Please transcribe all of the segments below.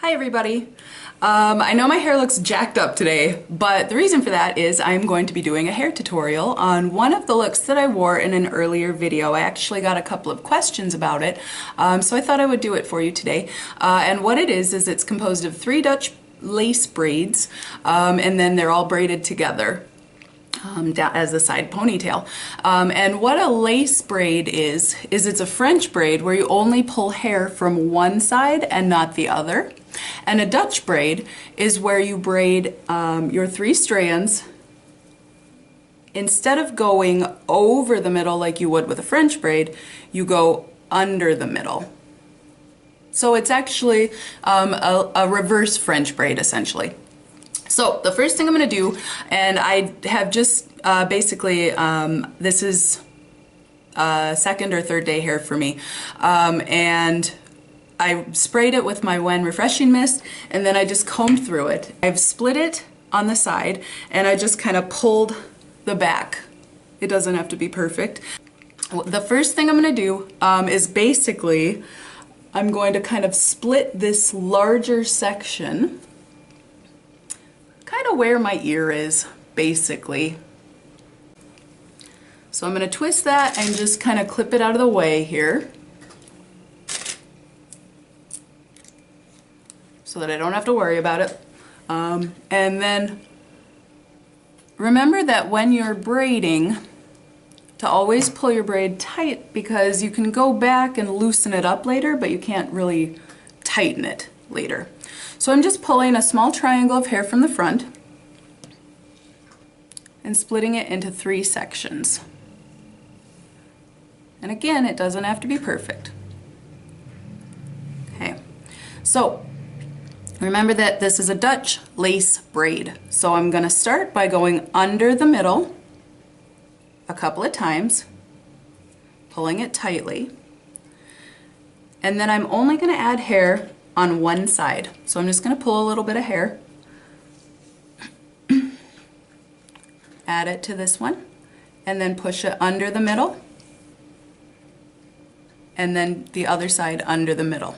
Hi everybody. I know my hair looks jacked up today, but the reason for that is I'm going to be doing a hair tutorial on one of the looks that I wore in an earlier video. I actually got a couple of questions about it, so I thought I would do it for you today. And what it is it's composed of 3 Dutch lace braids, and then they're all braided together as a side ponytail. And what a lace braid is it's a French braid where you only pull hair from one side and not the other. And a Dutch braid is where you braid your 3 strands. Instead of going over the middle like you would with a French braid, you go under the middle. So it's actually a reverse French braid essentially. So the first thing I'm going to do, and I have just basically, this is second or third day hair for me, and I sprayed it with my When Refreshing Mist, and then I just combed through it. I've split it on the side, and I just kind of pulled the back. It doesn't have to be perfect. The first thing I'm going to do is basically, I'm going to kind of split this larger section kind of where my ear is, basically. So I'm going to twist that and just kind of clip it out of the way here so that I don't have to worry about it. And then remember that when you're braiding, to always pull your braid tight, because you can go back and loosen it up later, but you can't really tighten it later. So I'm just pulling a small triangle of hair from the front and splitting it into 3 sections. And again, it doesn't have to be perfect. Okay, so remember that this is a Dutch lace braid. So I'm going to start by going under the middle a couple of times, pulling it tightly, and then I'm only going to add hair on one side. So I'm just going to pull a little bit of hair, add it to this one, and then push it under the middle, and then the other side under the middle.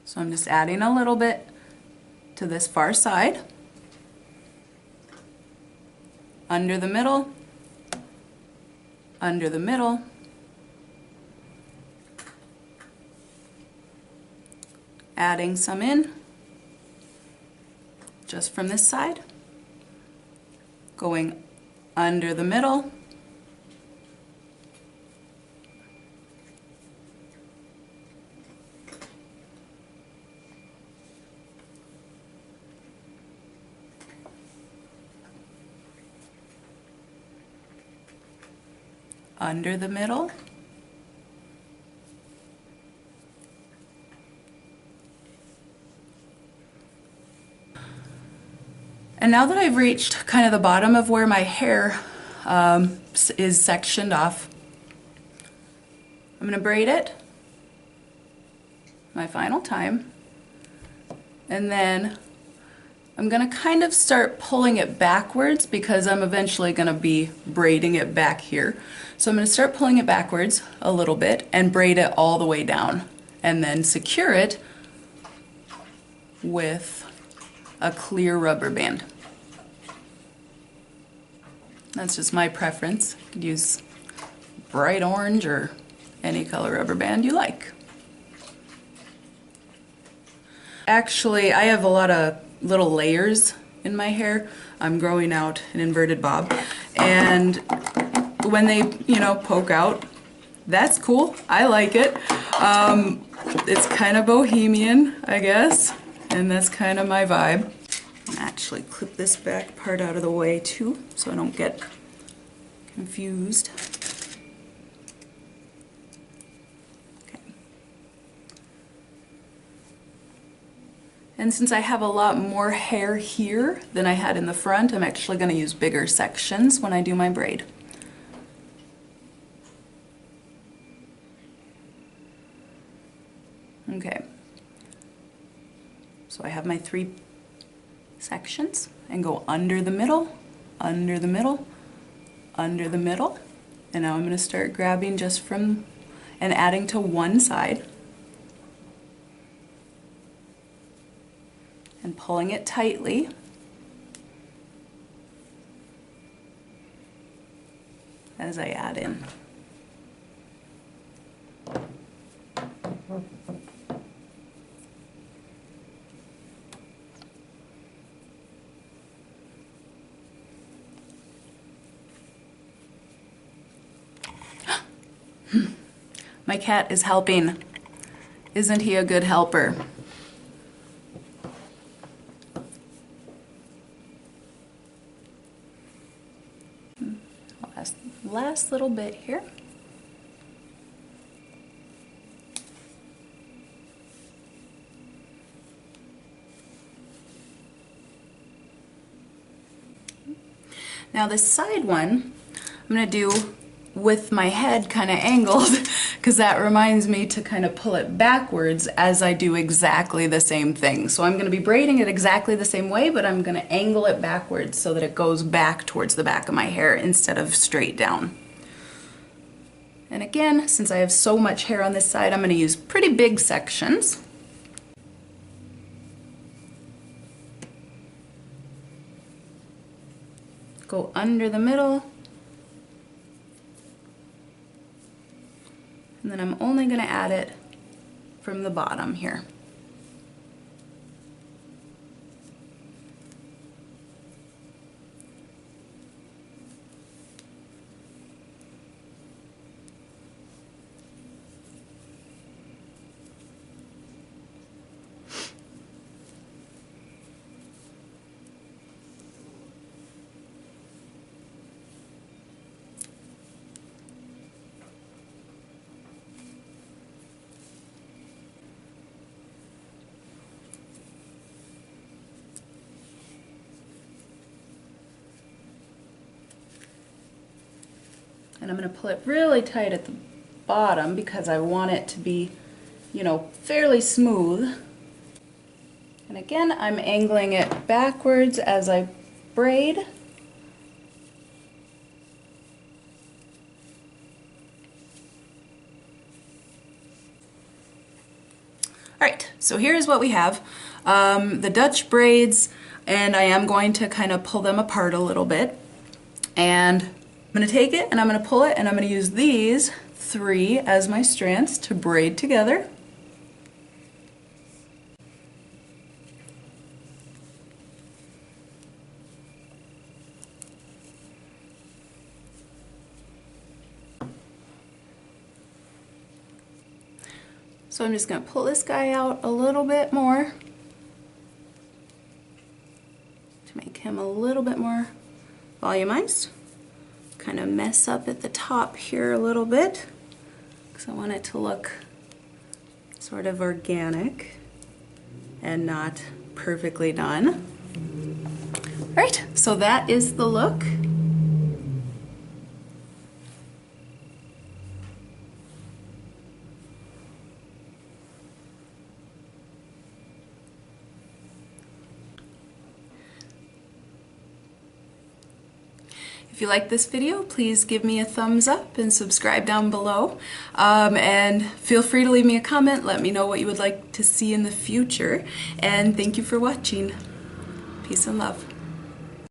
So I'm just adding a little bit to this far side, under the middle, under the middle, adding some in just from this side, going under the middle, under the middle, and now that I've reached kind of the bottom of where my hair is sectioned off, I'm going to braid it my final time, and then I'm going to kind of start pulling it backwards because I'm eventually going to be braiding it back here. So I'm going to start pulling it backwards a little bit and braid it all the way down, and then secure it with a clear rubber band. That's just my preference. You could use bright orange or any color rubber band you like. Actually, I have a lot of little layers in my hair. I'm growing out an inverted bob, and when they, poke out, that's cool. I like it. It's kind of bohemian, I guess, and that's kind of my vibe. Actually clip this back part out of the way too so I don't get confused. Okay. And since I have a lot more hair here than I had in the front, I'm actually going to use bigger sections when I do my braid. Okay. So I have my 3 sections and go under the middle, under the middle, under the middle, and now I'm going to start grabbing just from and adding to one side. pulling it tightly. As I add in. My cat is helping. Isn't he a good helper? Last little bit here. Now this side one, I'm going to do with my head kind of angled because that reminds me to kind of pull it backwards as I do exactly the same thing. So I'm going to be braiding it exactly the same way, but I'm going to angle it backwards so that it goes back towards the back of my hair instead of straight down. And again, since I have so much hair on this side, I'm going to use pretty big sections. Go under the middle. And then I'm only going to add it from the bottom here. And I'm going to pull it really tight at the bottom because I want it to be, you know, fairly smooth. And again, I'm angling it backwards as I braid. Alright, so here's what we have. The Dutch braids, and I am going to kind of pull them apart a little bit. And I'm going to take it and I'm going to pull it and I'm going to use these 3 as my strands to braid together. So I'm just going to pull this guy out a little bit more to make him a little bit more volumized. Kind of mess up at the top here a little bit because I want it to look sort of organic and not perfectly done. All right, so that is the look. If you like this video, please give me a thumbs up and subscribe down below. And feel free to leave me a comment. Let me know what you would like to see in the future. And thank you for watching. Peace and love.